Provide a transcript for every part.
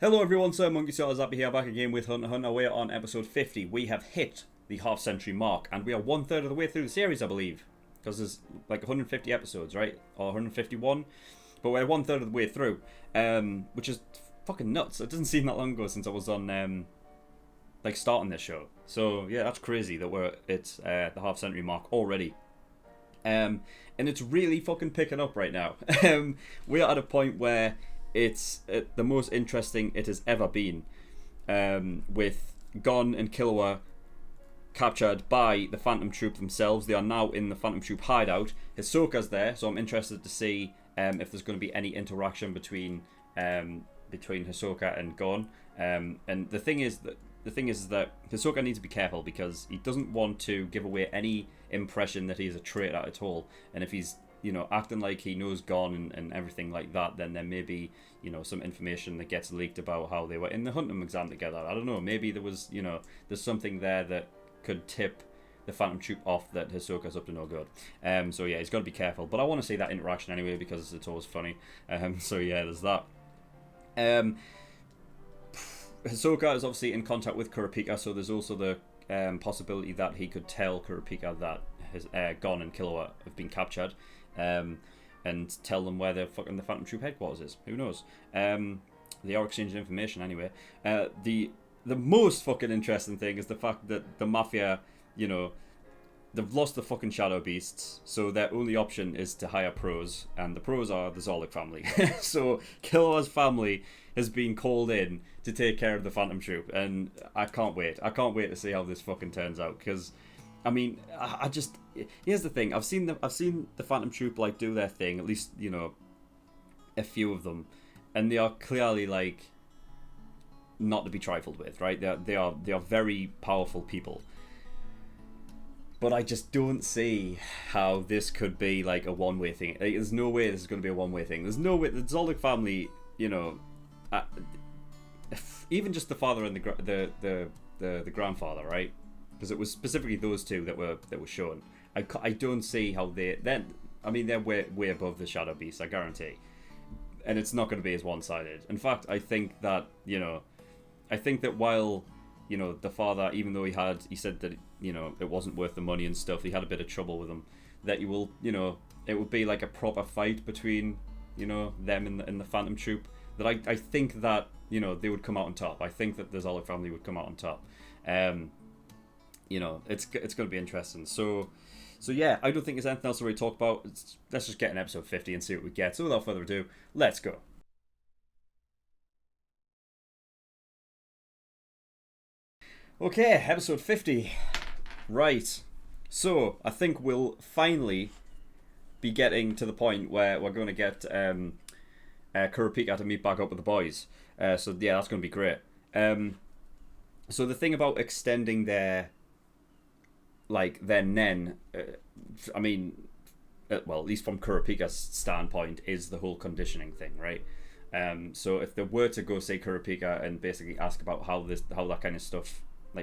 Hello everyone, SirMonkeySuit is happy here back again with Hunter Hunter. We're on episode 50. We have hit the half-century mark, and we are one third of the way through the series, I believe. Because there's like 150 episodes, right? Or 151. But we're one third of the way through, which is fucking nuts. It doesn't seem that long ago since I was on, starting this show. So yeah, that's crazy that we're at the half-century mark already. And it's really fucking picking up right now. We're at a point where it's the most interesting it has ever been, with Gon and Killua captured by the Phantom Troop themselves. They are now in the Phantom Troop hideout. Hisoka's there, so I'm interested to see if there's going to be any interaction between Hisoka and Gon. And the thing is that Hisoka needs to be careful because he doesn't want to give away any impression that he is a traitor at all. And if he's acting like he knows Gon and everything like that, then there may be, some information that gets leaked about how they were in the Huntum exam together. I don't know, maybe there was, there's something there that could tip the Phantom Troop off that Hisoka's up to no good. So yeah, he's got to be careful. But I want to see that interaction anyway because it's always funny. So yeah, there's that. Hisoka is obviously in contact with Kurapika, so there's also the possibility that he could tell Kurapika that his Gon and Killua have been captured. And tell them where the Phantom Troop headquarters is. Who knows? They are exchanging information anyway. The most fucking interesting thing is the fact that the Mafia, they've lost the fucking Shadow Beasts, so their only option is to hire pros, and the pros are the Zoldyck family. So Killua's family has been called in to take care of the Phantom Troop, and I can't wait. I can't wait to see how this fucking turns out, because I mean, I just, here's the thing. I've seen the Phantom Troop do their thing. At least a few of them, and they are clearly not to be trifled with, right? They are very powerful people. But I just don't see how this could be a one-way thing. There's no way this is going to be a one-way thing. There's no way the Zoldyck family, even just the father and the grandfather, right? Because it was specifically those two that were shown. I don't see how they're way above the Shadow Beast, I guarantee. And it's not going to be as one-sided. In fact, I think that while the father, even though he said that it wasn't worth the money and stuff, he had a bit of trouble with him. That it would be like a proper fight between them and the Phantom Troop. That I think that they would come out on top. I think that the Zoldyck family would come out on top. It's going to be interesting. So yeah, I don't think there's anything else to really talk about. Let's just get in episode 50 and see what we get. So without further ado, let's go. Okay, episode 50. Right. So I think we'll finally be getting to the point where we're going to get Kurapika to meet back up with the boys. So yeah, that's going to be great. So the thing about extending their Nen, at least from Kurapika's standpoint, is the whole conditioning thing, right? So if they were to go say Kurapika and basically ask about how that kind of stuff,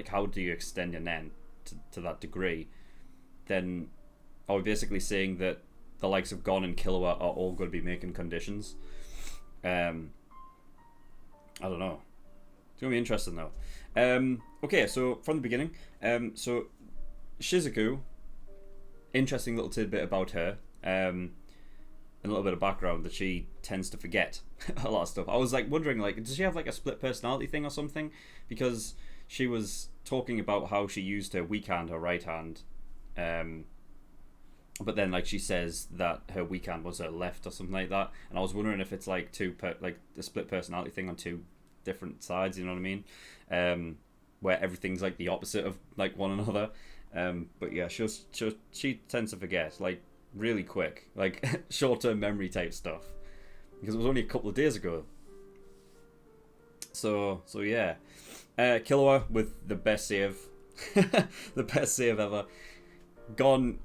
how do you extend your Nen to that degree, then are we basically saying that the likes of Gon and Killua are all going to be making conditions? I don't know. It's going to be interesting though. Okay, so from the beginning, so Shizuku, interesting little tidbit about her, and a little bit of background that she tends to forget a lot of stuff. I was wondering, does she have a split personality thing or something? Because she was talking about how she used her weak hand, her right hand, but then she says that her weak hand was her left or something like that, and I was wondering if it's a split personality thing on two different sides, you know what I mean? Where everything's the opposite of one another. But yeah, she tends to forget really quick, short-term memory type stuff, because it was only a couple of days ago. So yeah, Killua with the best save, the best save ever. Gon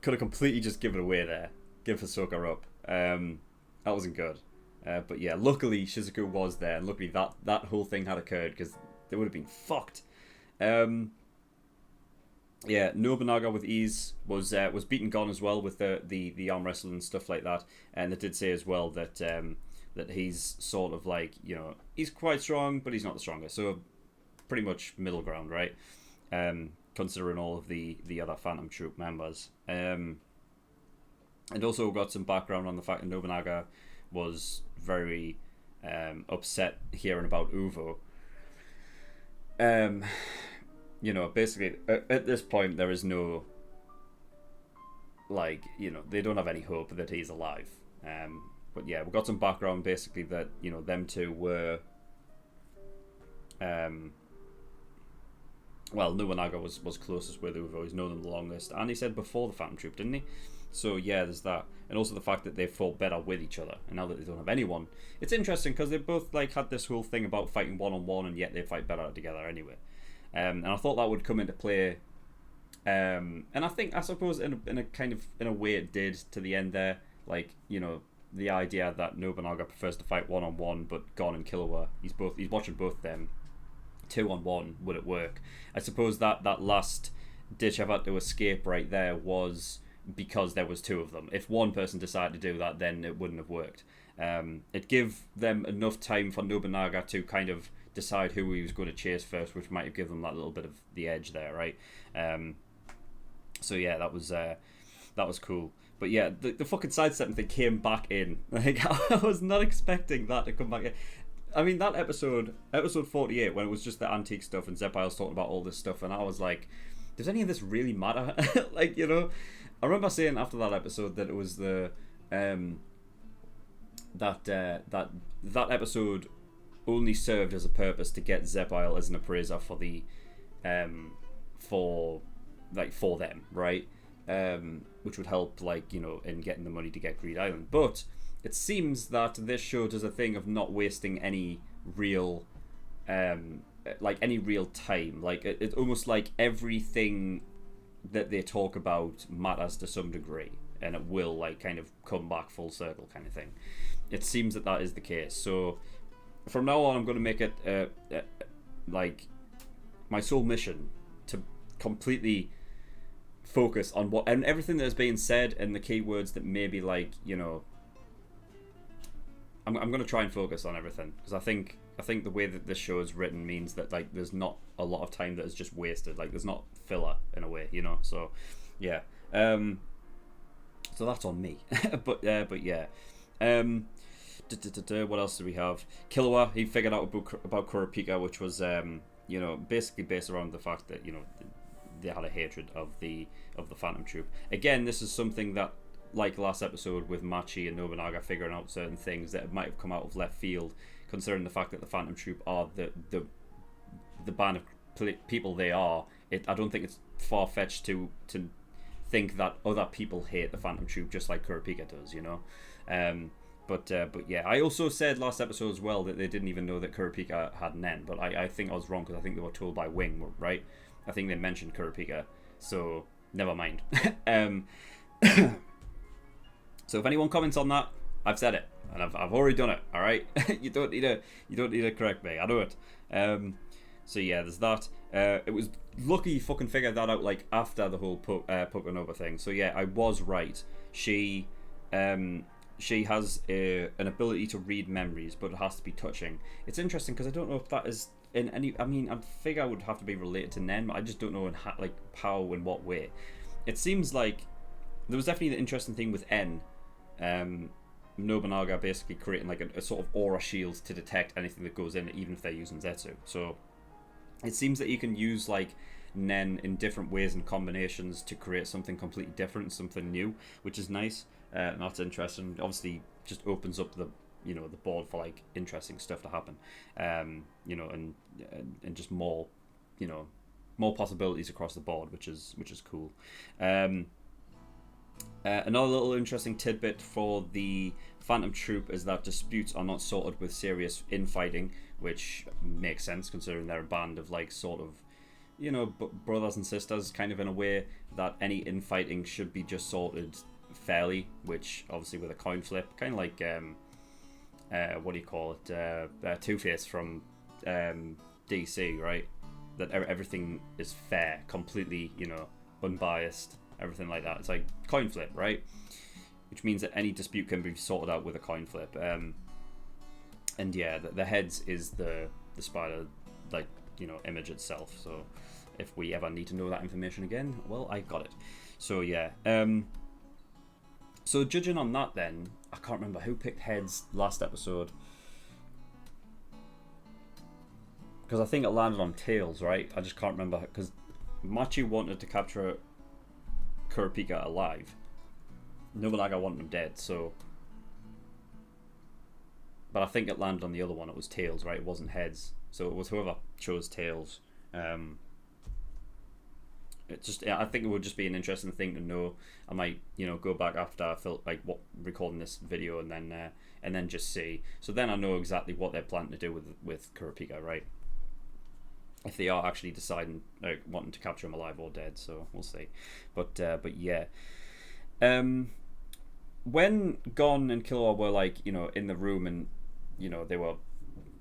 could have completely just given it away there, give Hisoka up. That wasn't good. But yeah, luckily Shizuku was there, and luckily that whole thing had occurred, because they would have been fucked. Yeah, Nobunaga with ease was beating Gon as well with the arm wrestling and stuff like that, and it did say as well that that he's sort of like, you know, he's quite strong, but he's not the strongest. So pretty much middle ground, right? Considering all of the other Phantom Troop members. And also got some background on the fact that Nobunaga was very upset hearing about Uvo. You know, basically, at this point, there is no, like, you know, they don't have any hope that he's alive. But yeah, we got some background, basically, that, you know, them two were, well, Nobunaga was closest with Uvo, he's known them the longest, and he said before the Phantom Troop, didn't he? So yeah, there's that, and also the fact that they fought better with each other, and now that they don't have anyone, it's interesting because they both like had this whole thing about fighting one-on-one, and yet they fight better together anyway. And I thought that would come into play, and I suppose in a kind of, in a way, it did to the end there. Like, you know, the idea that Nobunaga prefers to fight one-on-one, but Gon and Killua, he's watching both of them 2-on-1. Would it work? I suppose that last ditch effort to escape right there was because there was two of them. If one person decided to do that, then it wouldn't have worked. It gave them enough time for Nobunaga to kind of decide who he was going to chase first, which might have given them that little bit of the edge there, right? So yeah, that was cool. But yeah, the fucking sidestepping thing came back in. Like, I was not expecting that to come back in. I mean, that episode 48, when it was just the antique stuff and Zephile's talking about all this stuff, and I was like, does any of this really matter? Like, you know, I remember saying after that episode that it was the that episode only served as a purpose to get Zephile as an appraiser for the for them, right? Which would help, like, you know, in getting the money to get Greed Island. But it seems that this show does a thing of not wasting any real time. Like, it's almost like everything that they talk about matters to some degree, and it will, like, kind of come back full circle kind of thing. It seems that is the case. So from now on, I'm going to make it like my sole mission to completely focus on what and everything that is being said, and the keywords that maybe, like, you know, I'm going to try and focus on everything, because I think the way that this show is written means that, like, there's not a lot of time that is just wasted. Like, there's not filler in a way, you know. So yeah, so that's on me. but yeah, what else do we have? Killua, he figured out about Kurapika, which was you know, basically based around the fact that, you know, they had a hatred of the Phantom Troop. Again, this is something that, like last episode with Machi and Nobunaga figuring out certain things, that might have come out of left field, considering the fact that the Phantom Troop are the band of people they are. I don't think it's far-fetched to think that other people hate the Phantom Troop just like Kurapika does, you know. But yeah, I also said last episode as well that they didn't even know that Kurapika had Nen, but I think I was wrong, because I think they were told by Wing, right? I think they mentioned Kurapika, so never mind. So if anyone comments on that, I've said it, and I've already done it. All right, you don't need to correct me. I know it. So yeah, there's that. It was lucky you fucking figured that out, like, after the whole Pokonova thing. So yeah, I was right. She has an ability to read memories, but it has to be touching. It's interesting because I don't know if that is in any. I mean, I figure it would have to be related to Nen, but I just don't know in like how, in what way. It seems like there was definitely the interesting thing with N. Nobunaga basically creating like a sort of aura shield to detect anything that goes in, even if they're using Zetsu. So it seems that you can use, like, Nen in different ways and combinations to create something completely different, something new, which is nice. And that's interesting. Obviously, just opens up the board for, like, interesting stuff to happen. You know, and just more, you know, more possibilities across the board, which is cool. Another little interesting tidbit for the Phantom Troop is that disputes are not sorted with serious infighting, which makes sense considering they're a band of, like, sort of, you know, brothers and sisters, kind of, in a way that any infighting should be just sorted fairly, which obviously with a coin flip, kind of like what do you call it, Two-Face from DC, right? That everything is fair, completely, you know, unbiased, everything like that. It's like coin flip, right? Which means that any dispute can be sorted out with a coin flip. And yeah, the heads is the spider, like, you know, image itself. So if we ever need to know that information again, well, I got it. So yeah. So judging on that, then I can't remember who picked heads last episode, because I think it landed on tails, right? I just can't remember, because Machi wanted to capture Kurapika alive. Nobunaga wanted him dead, so. But I think it landed on the other one. It was tails, right? It wasn't heads. So it was whoever chose tails. It just, I think it would just be an interesting thing to know. I might, you know, go back after I felt like recording this video and then just see. So then I know exactly what they're planning to do with Kurapika, right? If they are actually deciding, like, wanting to capture him alive or dead. So we'll see. But yeah. When Gon and Killua were, like, you know, in the room and, you know, they were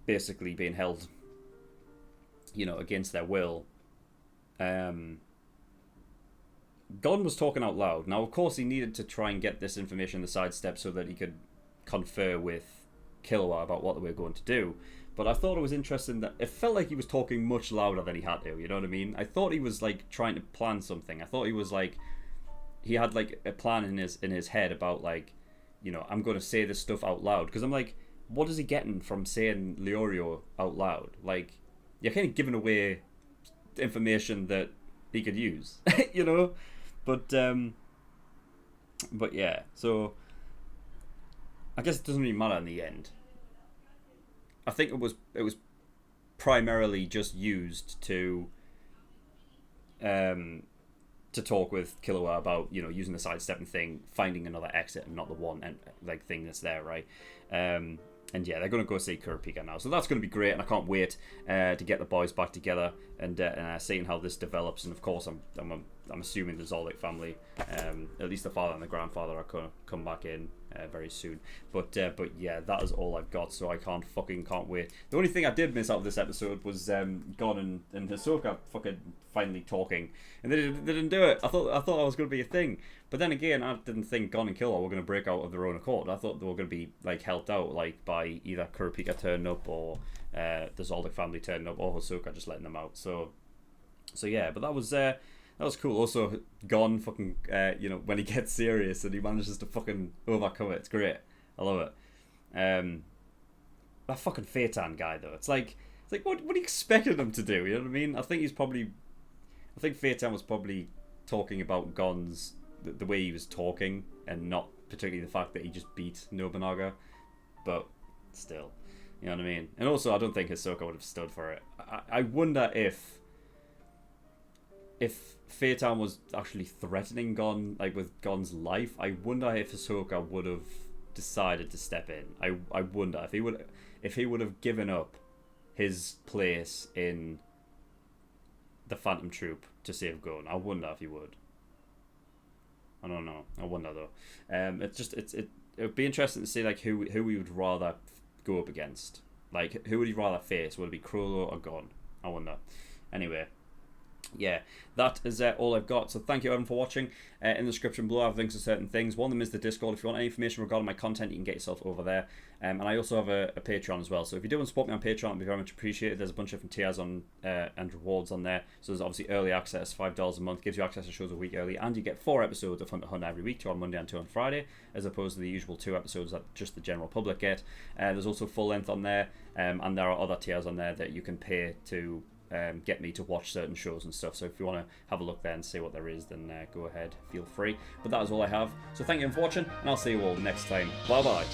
basically being held, you know, against their will, Gon was talking out loud. Now, of course, he needed to try and get this information in the sidestep so that he could confer with Killua about what they were going to do. But I thought it was interesting that it felt like he was talking much louder than he had to, you know what I mean? I thought he was, like, trying to plan something. I thought he was, like, he had, like, a plan in his head about, like, you know, I'm going to say this stuff out loud. Because I'm like, what is he getting from saying Leorio out loud? Like, you're kind of giving away information that he could use, you know? But yeah, so I guess it doesn't really matter in the end. I think it was primarily just used to talk with Killua about, you know, using the sidestepping thing, finding another exit and not the one and like thing that's there, right? And yeah, they're going to go see Kurapika now, so that's going to be great, and I can't wait to get the boys back together and seeing how this develops. And of course, I'm assuming the Zoldyck family, at least the father and the grandfather, are going to come back in very soon. But yeah, that is all I've got, so I can't wait. The only thing I did miss out of this episode was Gon and Hisoka fucking finally talking, and they didn't do it. I thought that was going to be a thing, but then again, I didn't think Gon and Killua were going to break out of their own accord. I thought they were going to be, like, helped out, like, by either Kurapika turning up or the Zoldyck family turning up, or Hisoka just letting them out. So yeah, but that was cool. Also, Gon fucking, you know, when he gets serious and he manages to fucking overcome it, it's great. I love it. That fucking Phaeton guy, though, it's like what are you expecting him to do? You know what I mean? I think Phaeton was probably talking about Gon's the way he was talking, and not particularly the fact that he just beat Nobunaga. But still, you know what I mean? And also, I don't think Hisoka would have stood for it. I wonder if Phaeton was actually threatening Gon, like, with Gon's life, I wonder if Hisoka would have decided to step in. I wonder if he would have given up his place in the Phantom Troop to save Gon. I wonder if he would. I don't know. I wonder though. It would be interesting to see, like, who we would rather go up against. Like, who would he rather face? Would it be Chrollo or Gon? I wonder. Anyway. Yeah, that is all I've got. So thank you everyone for watching. In the description below I have links to certain things. One of them is the Discord. If you want any information regarding my content, you can get yourself over there. And I also have a Patreon as well. So if you do want to support me on Patreon, it would be very much appreciated. There's a bunch of different tiers on and rewards on there. So there's obviously early access, $5 a month, gives you access to shows a week early, and you get 4 episodes of Hunter x Hunter every week, 2 on Monday and 2 on Friday, as opposed to the usual 2 episodes that just the general public get. There's also full length on there, and there are other tiers on there that you can pay to get me to watch certain shows and stuff. So if you want to have a look there and see what there is, then go ahead, feel free. But that is all I have. So thank you for watching, and I'll see you all next time. Bye bye.